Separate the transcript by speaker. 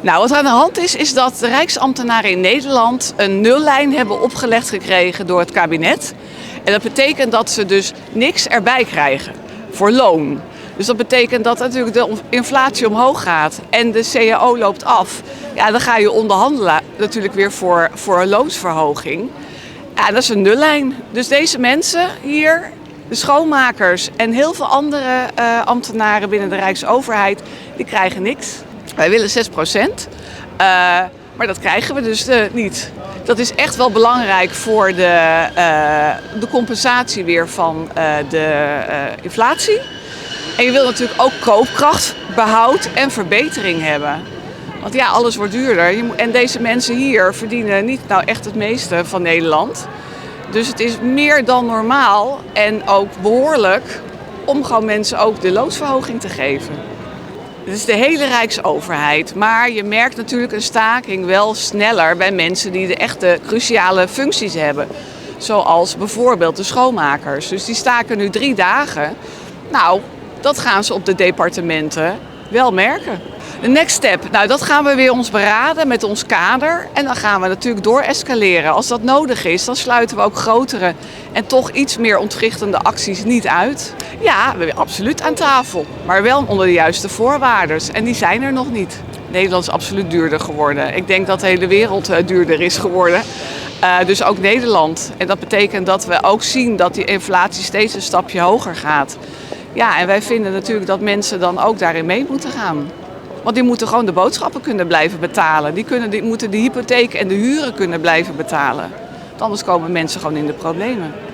Speaker 1: Nou, wat er aan de hand is dat de rijksambtenaren in Nederland een nullijn hebben opgelegd gekregen door het kabinet. En dat betekent dat ze dus niks erbij krijgen voor loon. Dus dat betekent dat natuurlijk de inflatie omhoog gaat en de CAO loopt af. Ja, dan ga je onderhandelen natuurlijk weer voor een loonsverhoging. Ja, dat is een nullijn. Dus deze mensen hier, de schoonmakers en heel veel andere ambtenaren binnen de Rijksoverheid, die krijgen niks. Wij willen 6%, maar dat krijgen we dus niet. Dat is echt wel belangrijk voor de compensatie weer van de inflatie. En je wil natuurlijk ook koopkrachtbehoud en verbetering hebben. Want ja, alles wordt duurder. En deze mensen hier verdienen niet nou echt het meeste van Nederland. Dus het is meer dan normaal en ook behoorlijk om gewoon mensen ook de loonsverhoging te geven. Het is de hele Rijksoverheid, maar je merkt natuurlijk een staking wel sneller bij mensen die de echte cruciale functies hebben. Zoals bijvoorbeeld de schoonmakers. Dus die staken nu 3 dagen. Nou, dat gaan ze op de departementen wel merken. De next step, nou dat gaan we weer ons beraden met ons kader. En dan gaan we natuurlijk doorescaleren. Als dat nodig is, dan sluiten we ook grotere en toch iets meer ontwrichtende acties niet uit. Ja, we zijn absoluut aan tafel, maar wel onder de juiste voorwaarden. En die zijn er nog niet. Nederland is absoluut duurder geworden. Ik denk dat de hele wereld duurder is geworden. Dus ook Nederland. En dat betekent dat we ook zien dat die inflatie steeds een stapje hoger gaat. Ja, en wij vinden natuurlijk dat mensen dan ook daarin mee moeten gaan. Want die moeten gewoon de boodschappen kunnen blijven betalen. Die moeten de hypotheek en de huren kunnen blijven betalen. Want anders komen mensen gewoon in de problemen.